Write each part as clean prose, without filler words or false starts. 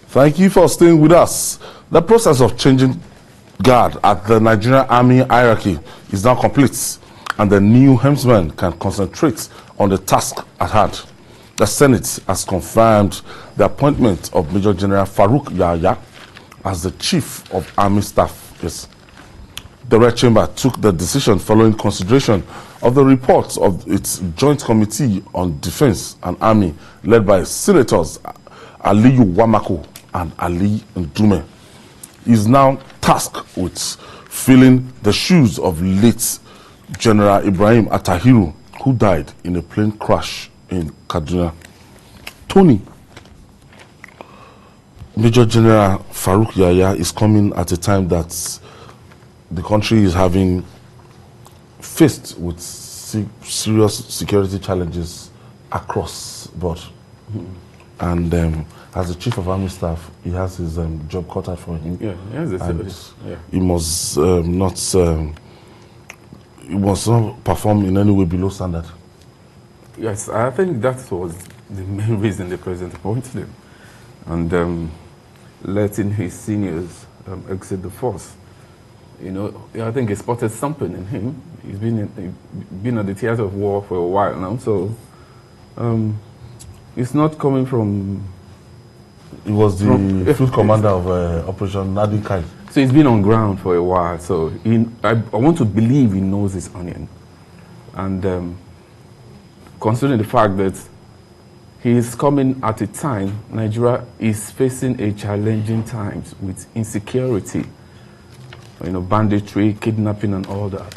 Thank you for staying with us. The process of changing guard at the Nigerian Army hierarchy is now complete, and the new helmsman can concentrate on the task at hand. The Senate has confirmed the appointment of Major General Faruk Yahaya as the Chief of Army Staff. Yes. The Red Chamber took the decision following consideration of the reports of its Joint Committee on Defense and Army, led by Senators Aliyu Wamako and Ali Ndume. He is now tasked with filling the shoes of late General Ibrahim Atahiru, who died in a plane crash in Kaduna. Tony, Major General Faruk Yahaya is coming at a time that the country is having faced with serious security challenges across board. And as the Chief of Army Staff, he has his job cut out for him. He must not perform in any way below standard. Yes, I think that was the main reason the president appointed him, and letting his seniors exit the force. You know, I think he spotted something in him. He's been at the theater of war for a while now, so it's not coming from. He was the field commander of Operation Nadi Kai. So he's been on ground for a while. So I want to believe he knows his onion, and considering the fact that he is coming at a time Nigeria is facing a challenging times with insecurity, you know, banditry, kidnapping, and all that.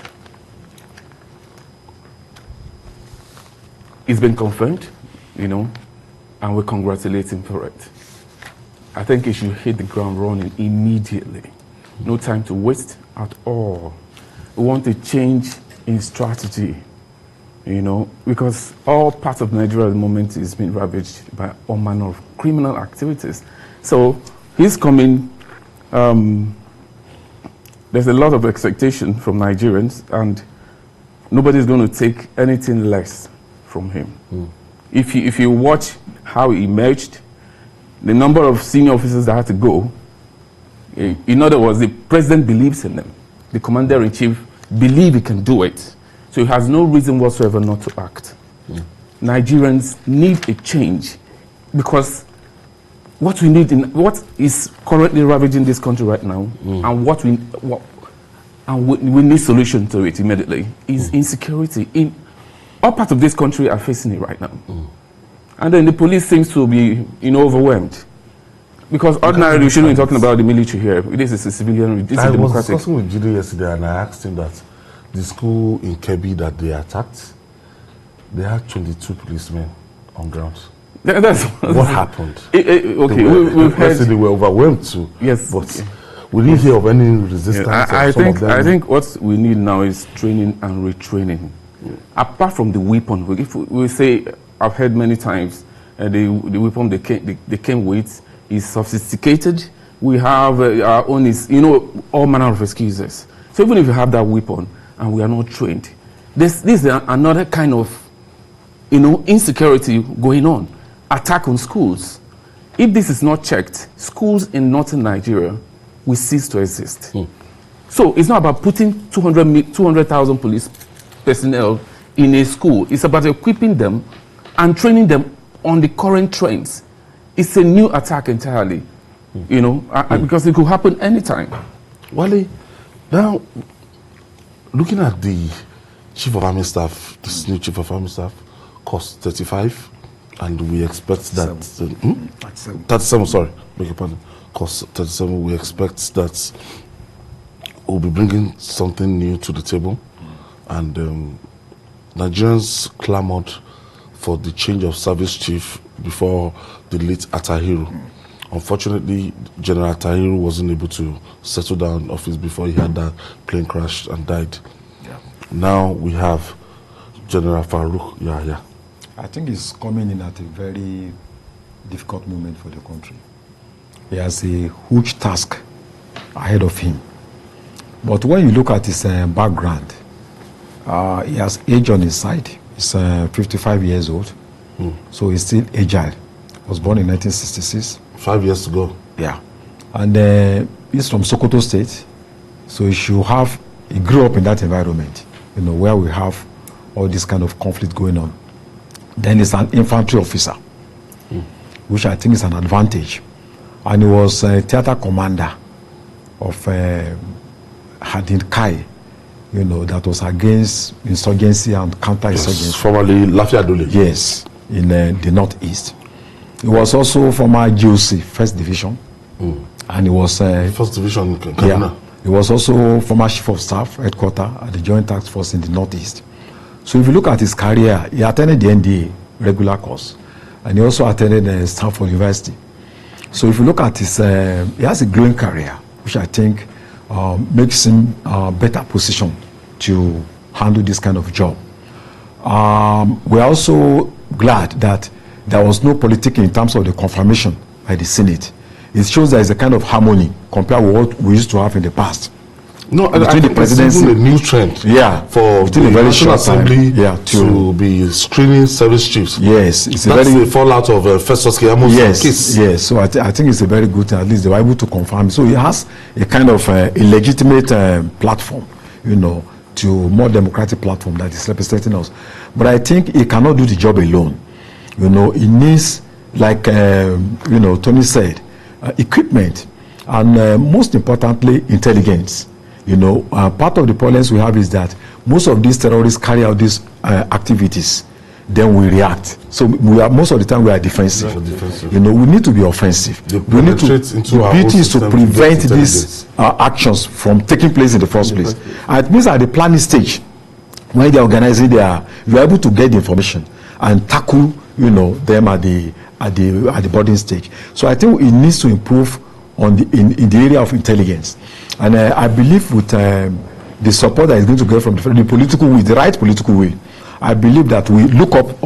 It's been confirmed, you know, and we congratulate him for it. I think he should hit the ground running immediately. No time to waste at all. We want a change in strategy, you know, because all parts of Nigeria at the moment is being ravaged by all manner of criminal activities. So he's coming. There's a lot of expectation from Nigerians, and nobody's going to take anything less from him. If you watch how he emerged, the number of senior officers that had to go, in other words, the president believes in them. The commander-in-chief believes he can do it. So he has no reason whatsoever not to act. Nigerians need a change, because what we need, what is currently ravaging this country right now, and we need solution to it immediately, is insecurity. In all parts of this country are facing it right now. And then the police seems to be, you know, overwhelmed. Because ordinarily we shouldn't be talking about the military here. This is a civilian, this is democratic. I was discussing with Jide yesterday, and I asked him that the school in Kebbi that they attacked, they had 22 policemen on ground. That's what happened? Okay, we've heard they were overwhelmed too. Yes, but we didn't hear of any resistance. I think what we need now is training and retraining. Apart from the weapon, if we say, I've heard many times, the weapon they came with is sophisticated. We have our own, you know, all manner of excuses. So even if you have that weapon and we are not trained, this is another kind of, you know, insecurity going on. Attack on schools. If this is not checked, schools in northern Nigeria will cease to exist. So it's not about putting 200,000 police personnel in a school. It's about equipping them and training them on the current trends. It's a new attack entirely, you know, because it could happen anytime. Wale, now, looking at the Chief of Army Staff, this new Chief of Army Staff, costs 35, and we expect that... 37, sorry, beg your pardon. Costs 37, we expect that we'll be bringing something new to the table, and Nigerians clamored for the change of service chief before the late Atahiru. Unfortunately, General Atahiru wasn't able to settle down in office before he had that plane crash and died. Now we have General Faruk Yahaya. I think he's coming in at a very difficult moment for the country. He has a huge task ahead of him. But when you look at his background, he has age on his side. He's 55 years old, so he's still agile. Was born in 1966. 5 years to go. Yeah. And he's from Sokoto State. So he grew up in that environment, where we have all this kind of conflict going on. Then he's an infantry officer, which I think is an advantage. And he was a theater commander of Hadin Kai, that was against insurgency and counter-insurgency. Yes, formerly Lafia Dole. Yes, in the Northeast. He was also former GOC, First Division. And he was... First Division, Kaduna. Yeah, he was also former Chief of Staff, Headquarter at the Joint Task Force in the Northeast. So if you look at his career, he attended the NDA regular course. And he also attended Stanford University. So if you look at his... he has a growing career, which I think makes him better positioned to handle this kind of job. We're also glad that there was no politic in terms of the confirmation by the Senate. It shows there is a kind of harmony compared with what we used to have in the past. No, I think it's even a new trend. For the National Assembly to be screening service chiefs. Yes, that's the fallout of Festus Keyamo's case. Yes, so I think it's a very good thing. At least they were able to confirm. So it has a kind of a legitimate platform, to more democratic platform that is representing us. But I think it cannot do the job alone. It needs, like Tony said, equipment, and most importantly, intelligence. Part of the problems we have is that most of these terrorists carry out these activities, then we react. So most of the time we are defensive. We need to be offensive. We need to. The beauty is to prevent these actions from taking place in the first place. And it means at the planning stage, when they are organizing, you are able to get the information and tackle, them at the boarding stage. So I think it needs to improve on in the area of intelligence. And I believe with the support that is going to get from the political will, the right political will, I believe that we look up,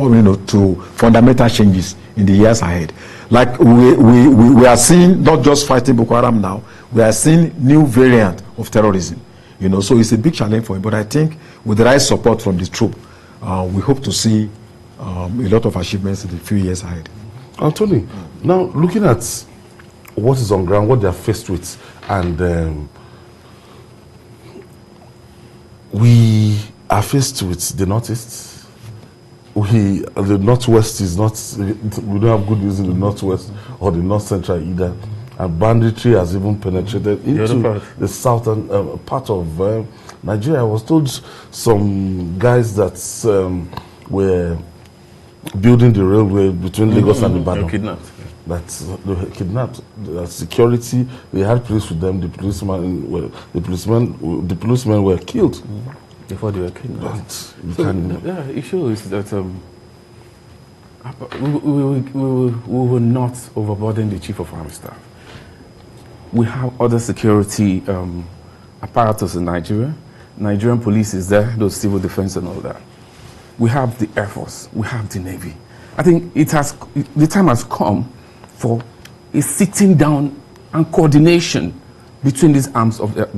to fundamental changes in the years ahead. Like we are seeing not just fighting Boko Haram now, we are seeing new variant of terrorism. So it's a big challenge for him. But I think with the right support from the troop, we hope to see a lot of achievements in the few years ahead. Anthony, now looking at what is on ground, what they are faced with, and we are faced with the Northeast. The Northwest is not, we don't have good news in the Northwest or the North Central either. And banditry has even penetrated into the southern part of Nigeria. I was told some guys that were building the railway between Lagos and Ibadan. Kidnapped. They were kidnapped. Security, they had police with them. The policemen were killed before they were kidnapped. So, issue is that we will not overburden the Chief of Army Staff. We have other security apparatus in Nigeria. Nigerian police is there, those civil defense and all that. We have the Air Force, we have the Navy. I think the time has come for a sitting down and coordination between these arms of the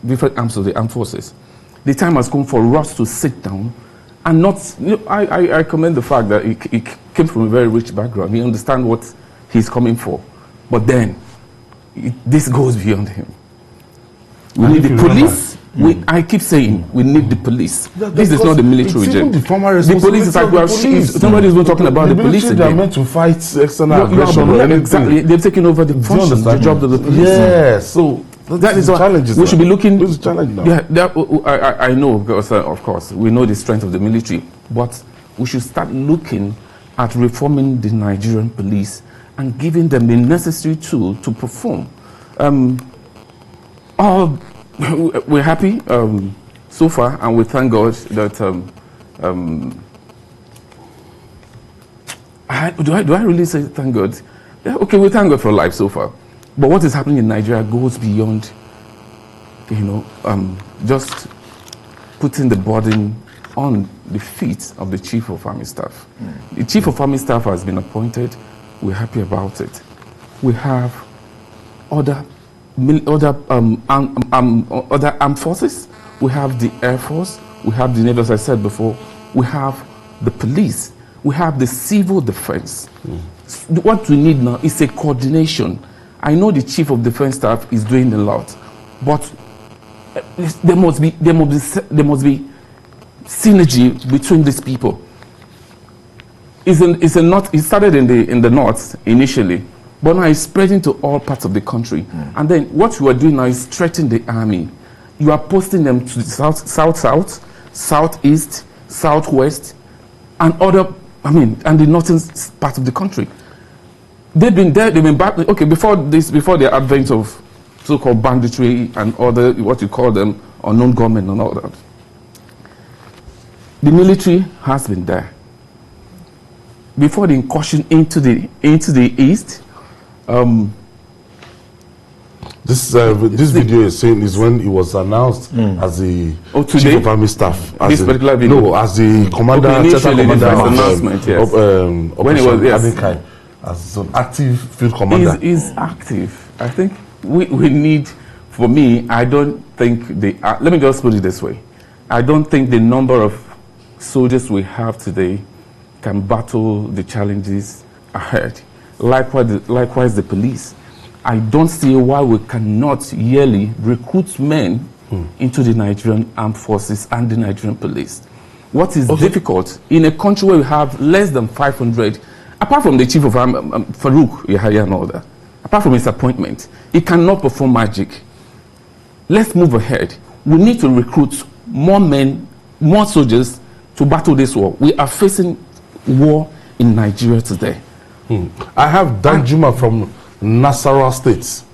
different arms of the armed forces. The time has come for us to sit down and not. I commend the fact that he came from a very rich background. He understands what he's coming for, but then this goes beyond him. We need the police. I keep saying we need the police. This is not the military regime. The police is like somebody is not talking about the police again. They are meant to fight external aggression. Exactly, they've taken over the function, the job of the police. Yes, so that is what we should be looking. This is challenge now. Yeah, I know because of course we know the strength of the military, but we should start looking at reforming the Nigerian police and giving them the necessary tool to perform. We're happy so far, and we thank God that. Do I really say thank God? Yeah, okay, we thank God for life so far. But what is happening in Nigeria goes beyond, just putting the burden on the feet of the Chief of Army Staff. The Chief of Army Staff has been appointed. We're happy about it. We have other armed forces. We have the Air Force. We have the Navy, as I said before. We have the police. We have the civil defense. What we need now is a coordination. I know the Chief of Defense Staff is doing a lot, but there must be synergy between these people. It started in the north initially, but now it's spreading to all parts of the country. And then what you are doing now is stretching the army. You are posting them to the south, southeast, southwest, and and the northern part of the country. They've been there. They've been back. Okay, before the advent of so-called banditry and other what you call them unknown government and all that, the military has been there. Before the incursion into the east, this video is saying is when it was announced as the Chief of Army Staff. This particular video? No, as the commander, commander of announcement, yes. When it was, yes. As an active field commander. He's active. I think we need, for me, I don't think let me just put it this way. I don't think the number of soldiers we have today can battle the challenges ahead. Likewise the police. I don't see why we cannot yearly recruit men into the Nigerian armed forces and the Nigerian police. What is difficult in a country where we have less than 500, apart from the Chief of Army, Faruk Yahaya and all that, apart from his appointment, he cannot perform magic. Let's move ahead. We need to recruit more men, more soldiers to battle this war. We are facing war in Nigeria today. I have Danjuma from Nasarawa State.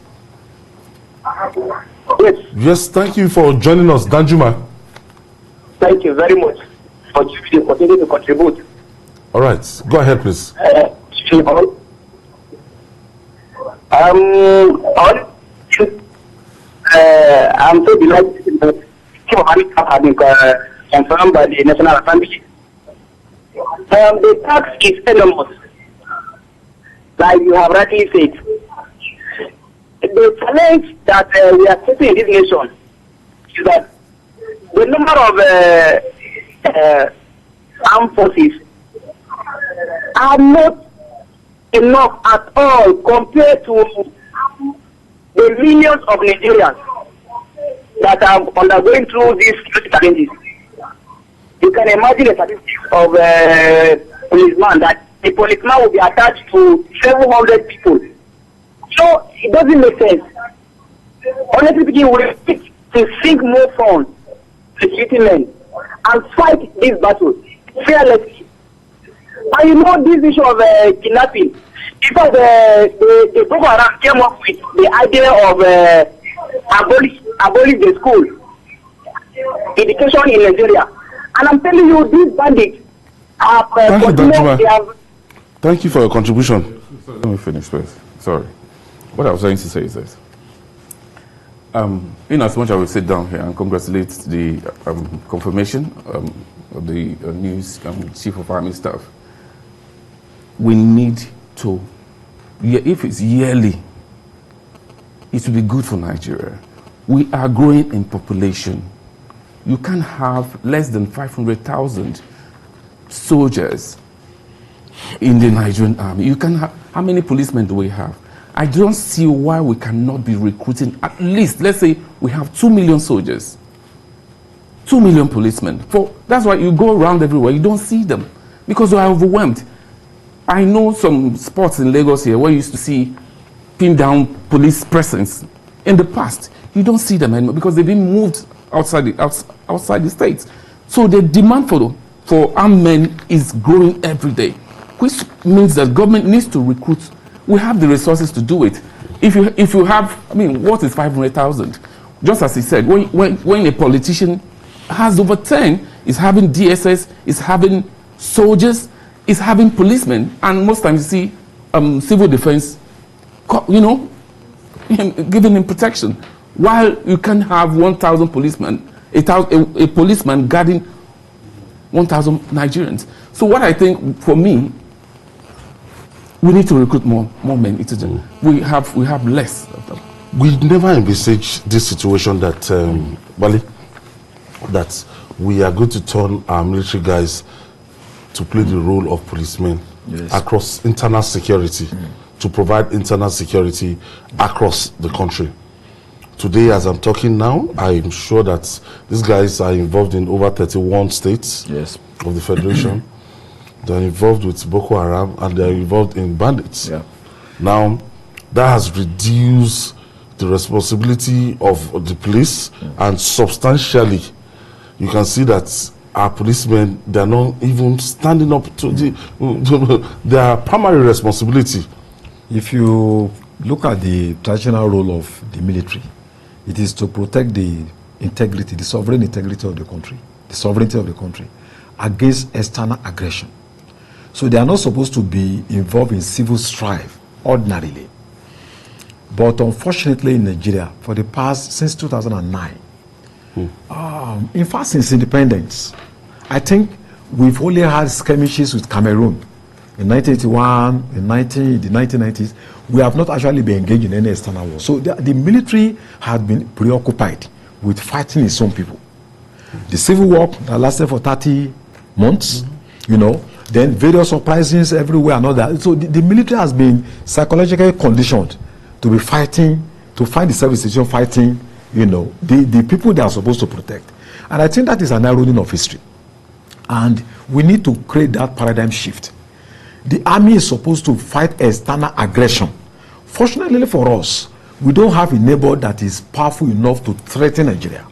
Yes. Yes, thank you for joining us, Danjuma. Thank you very much for giving the opportunity to contribute. All right, go ahead, please. I'm so delighted that Chief of Army Staff has been confirmed by the National Assembly. The tax is enormous, like you have rightly said. The challenge that we are facing in this nation is that the number of armed forces are not enough at all compared to the millions of Nigerians that are undergoing through these challenges. You can imagine the statistics of a policeman, that a policeman will be attached to 700 people. So it doesn't make sense. Honestly speaking, we need to sink more funds to shooting men and fight this battle fearlessly. And you know this issue of kidnapping, because the Boko Haram came up with the idea of abolish the school education in Nigeria. And I'm telling you, these bandits have Thank you for your contribution. Let me finish first. Sorry. What I was trying to say is this. In as much as I will sit down here and congratulate the confirmation of the news Chief of Army Staff, we need to, if it's yearly, it will be good for Nigeria. We are growing in population. You can't have less than 500,000 soldiers in the Nigerian army. You can have, how many policemen do we have? I don't see why we cannot be recruiting at least, let's say we have 2 million soldiers, 2 million policemen. That's why you go around everywhere, you don't see them because you are overwhelmed. I know some spots in Lagos here where you used to see pinned down police presence. In the past, you don't see them anymore because they've been moved outside the states. So the demand for armed men is growing every day, which means that government needs to recruit. We have the resources to do it. If you have, I mean, what is 500,000? Just as he said, when a politician has over 10, is having DSS, is having soldiers, is having policemen, and most times you see civil defense, giving him protection. While you can have 1,000 policemen, a policeman guarding 1,000 Nigerians. So what I think, for me, we need to recruit more men into them. We have less of them. We never envisaged this situation that, Wale, that we are going to turn our military guys to play the role of policemen across internal security to provide internal security across the country. Today, as I'm talking now, I'm sure that these guys are involved in over 31 states of the Federation. They're involved with Boko Haram and they're involved in bandits. Yeah. Now, that has reduced the responsibility of the police, and substantially, you can see that our policemen, they're not even standing up to their primary responsibility. If you look at the traditional role of the military, it is to protect the integrity, the sovereign integrity of the country, the sovereignty of the country against external aggression. So they are not supposed to be involved in civil strife ordinarily. But unfortunately in Nigeria, for the past, since 2009, in fact since independence, I think we've only had skirmishes with Cameroon in 1981, in the 1990s. We have not actually been engaged in any external war. So the military had been preoccupied with fighting its own people. The civil war that lasted for 30 months, you know, then various uprisings everywhere and all that. So the military has been psychologically conditioned to be fighting, to find the service station fighting, you know, the people they are supposed to protect. And I think that is an eroding of history. And we need to create that paradigm shift. The army is supposed to fight external aggression. Fortunately for us, we don't have a neighbor that is powerful enough to threaten Nigeria,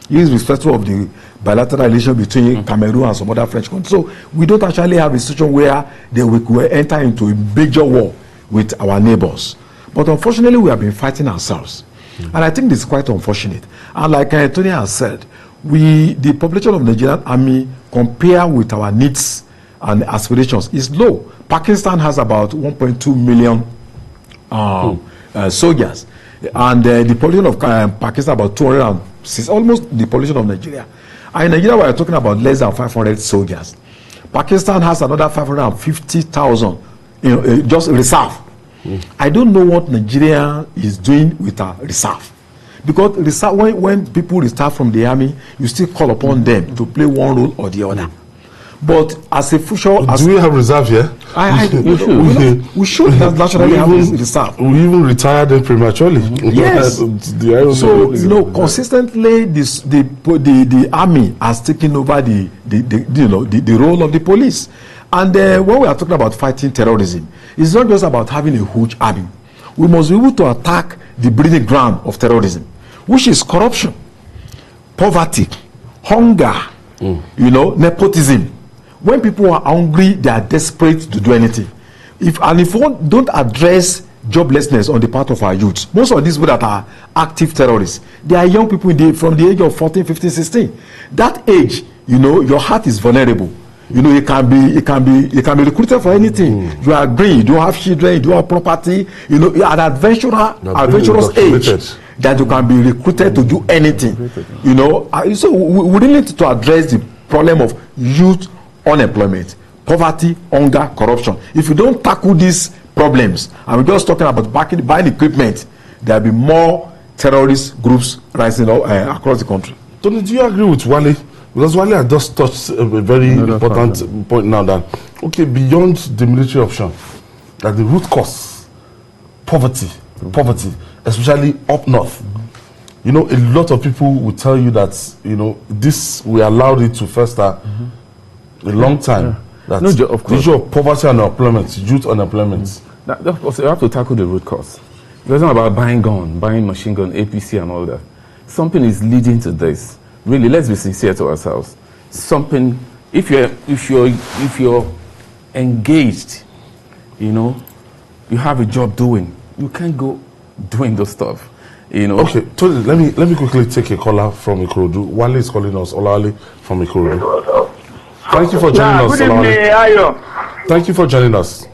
irrespective of the bilateral relation between Cameroon and some other French countries. So we don't actually have a situation where we could enter into a major war with our neighbors. But unfortunately, we have been fighting ourselves. And I think this is quite unfortunate. And like Tony has said, the population of the Nigerian army, compared with our needs and aspirations, is low. Pakistan has about 1.2 million soldiers. And the population of Pakistan about 206, almost the population of Nigeria. And in Nigeria, we are talking about less than 500 soldiers. Pakistan has another 550,000, you know, just reserve. I don't know what Nigeria is doing with our reserve. Because reserve, when people retire from the army, you still call upon them to play one role or the other. But as a future... Do we have reserve here? We should naturally have reserve. We even retire them prematurely. Yes. So, you know, consistently, the army has taken over the role of the police. And when we are talking about fighting terrorism, it's not just about having a huge army. We must be able to attack the breeding ground of terrorism, which is corruption, poverty, hunger, you know, nepotism. When people are hungry, they are desperate to do anything. If we don't address joblessness on the part of our youth, most of these people that are active terrorists, they are young people from the age of 14, 15, 16. That age, you know, your heart is vulnerable. You know, you can be recruited for anything. You are green, you don't have children, you don't have property. You know, you are an adventurous age that you can be recruited to do anything. You know, so we really need to address the problem of youth unemployment, poverty, hunger, corruption. If you don't tackle these problems, and we're just talking about buying equipment, there will be more terrorist groups rising across the country. Tony, do you agree with Wale? Because Wale has just touched a very important point now that, okay, beyond the military option, that the root cause, poverty, especially up north. You know, a lot of people will tell you that, you know, we allowed it to fester a long time. That of course, the issue of poverty and unemployment, youth unemployment. Of course, you have to tackle the root cause. It's not about buying gun, buying machine gun, APC and all that. Something is leading to this. Really, let's be sincere to ourselves. Something, if you're engaged, you know, you have a job doing, you can't go doing those stuff. You know. Okay, Tony, let me quickly take a caller from Ikorodu. Wale is calling us. Olawale from Ikorodu. Thank you for joining us. Good evening, Ayo. Thank you for joining us.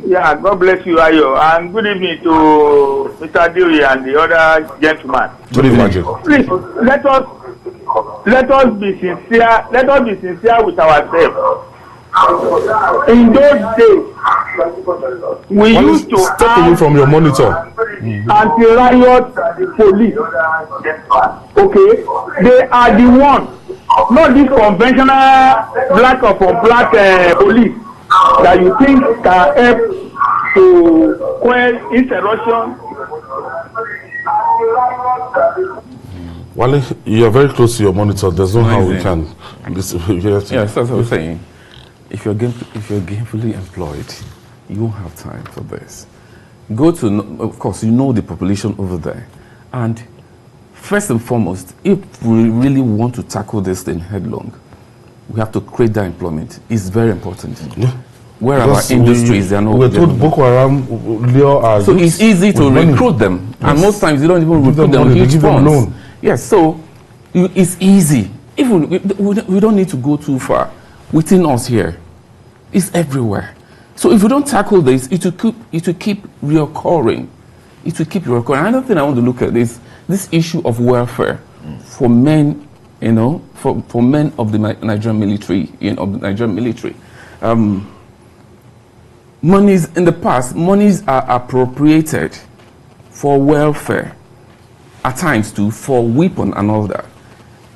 Yeah, God bless you, Ayo. And good evening to Mr. Dewey and the other gentleman. Good evening. Please, let us be sincere. Let us be sincere with ourselves. In those days, we used to step away from your monitor. Anti-riot police. Okay, they are the ones, not this conventional black police that you think can help to quell insurrection. Wale, you're very close to your monitor. There's no how we can. Yes, that's what I'm saying. If you're gainfully employed, you won't have time for this. Go to, of course, you know the population over there. And first and foremost, if we really want to tackle this thing headlong, we have to create that employment. It's very important. Yeah. Where our industries, they are not. We're told Boko Haram lure us. So it's easy to recruit them. Yes. And most times you don't even recruit them with huge funds. Yes, so it's easy. Even we don't need to go too far. Within us here, it's everywhere. So if we don't tackle this, it will keep reoccurring. It will keep reoccurring. Another thing I want to look at is this issue of welfare for men. You know, for men of the Nigerian military, monies in the past, monies are appropriated for welfare, at times too, for weapon and all that,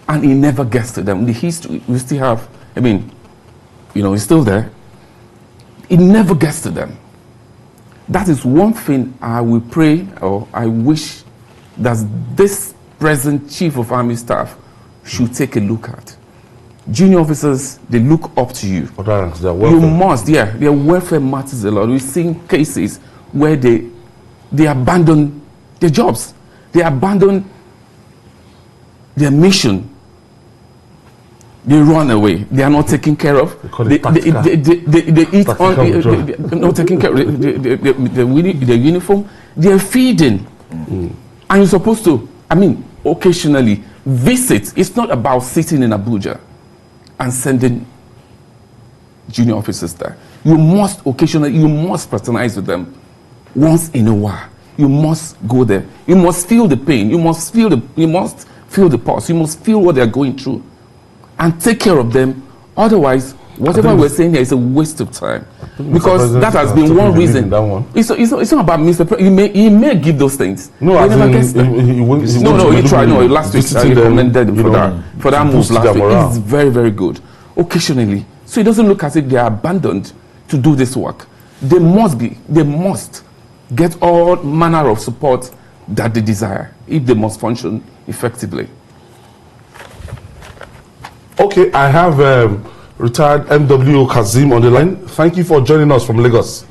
and it never gets to them. The history we still have, it's still there. It never gets to them. That is one thing I will pray, or I wish that this present Chief of Army Staff should take a look at. Junior officers, they look up to you. You must, their welfare matters a lot. We've seen cases where they abandon their jobs. They abandon their mission. They run away. They are not taken care of. They eat on, not taking care of the uniform. They are feeding. And you're supposed to, occasionally visit. It's not about sitting in Abuja and sending junior officers there. You must occasionally, you must fraternize with them once in a while. You must go there. You must feel the pain. You must feel the pulse. You must feel what they're going through and take care of them. Otherwise, whatever we're saying here is a waste of time. Because that has been one reason. It's not about Mr. President. He may give those things. No, he never gets them. You tried. No, last week I recommended him for that move last week. It's very, very good. Occasionally. So it doesn't look as if they are abandoned to do this work. They must get all manner of support that they desire if they must function effectively. Okay, I have retired MWO Kazim on the line. Thank you for joining us from Lagos.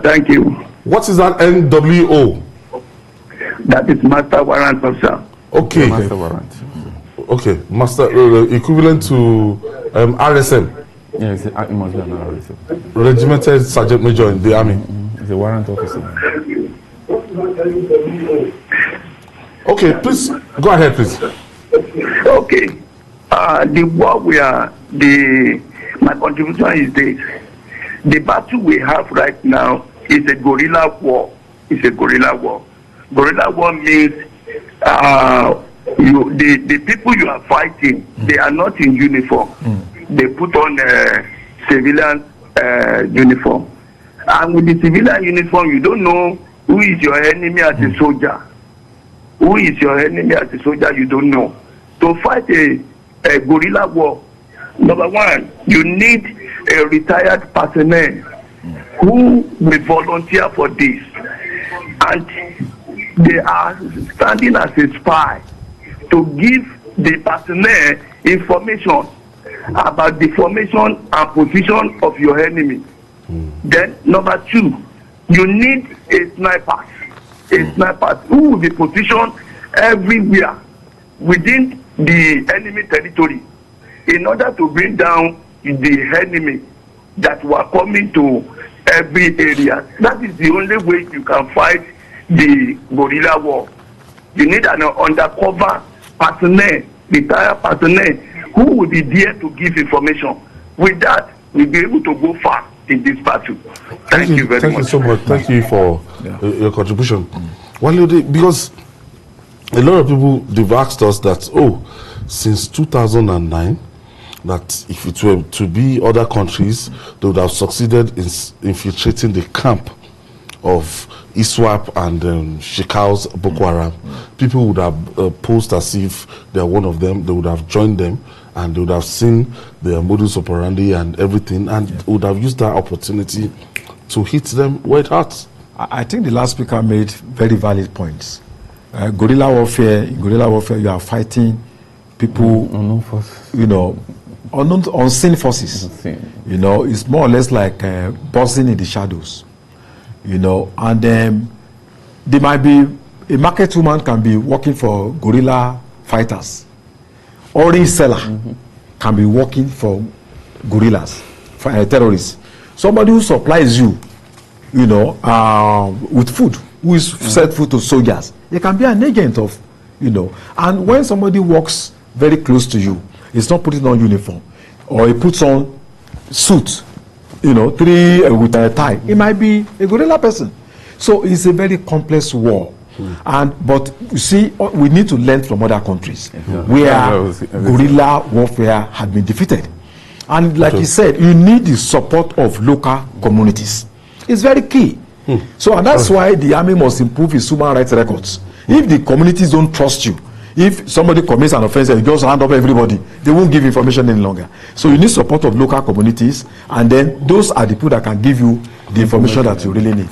Thank you. What is that MWO? That is Master Warrant Officer. Okay. Master Warrant. Okay, Master, equivalent to RSM. Yes, it must be an RSM. Regimented Sergeant Major in the Army. It's a warrant officer. Okay, please, go ahead, please. Okay. My contribution is this. The battle we have right now is a guerrilla war. It's a guerrilla war. Guerrilla war means the people you are fighting, they are not in uniform. They put on a civilian uniform. And with the civilian uniform, you don't know who is your enemy as a soldier. Who is your enemy as a soldier, you don't know. To fight a guerrilla war, number one, you need a retired personnel who will volunteer for this. And they are standing as a spy to give the personnel information about the formation and position of your enemy. Then, number two, you need a sniper who will be positioned everywhere within the enemy territory in order to bring down the enemy that were coming to every area. That is the only way you can fight the guerrilla war. You need an undercover personnel, retired personnel, who will be there to give information. With that, we'll be able to go far in this battle. Thank you very much. Thank you so much. Thank you for your contribution. Well, because a lot of people, they've asked us that, since 2009, that if it were to be other countries, they would have succeeded in infiltrating the camp of ISWAP and Shekau's Boko Haram. People would have posed as if they are one of them. They would have joined them, and they would have seen their modus operandi and everything, and would have used that opportunity to hit them where it hurts. I think the last speaker made very valid points. Guerrilla warfare, in guerrilla warfare, you are fighting people, Unknown forces. you know, unseen forces. Unseen. You know, it's more or less like buzzing in the shadows. You know, and there might be, a market woman can be working for guerrilla fighters. Orange seller can be working for guerrillas, for terrorists. Somebody who supplies you, you know, with food, who is sell food to soldiers, they can be an agent of, you know. And when somebody walks very close to you, he's not putting on uniform, or he puts on suit, you know, with a tie, it might be a guerrilla person. So it's a very complex war. But you see, we need to learn from other countries where guerrilla warfare had been defeated. And like you said, you need the support of local communities. It's very key. So, and that's why the army must improve its human rights records. If the communities don't trust you, if somebody commits an offense and you just hand over everybody, they won't give information any longer. So you need support of local communities, and then those are the people that can give you the information that you really need.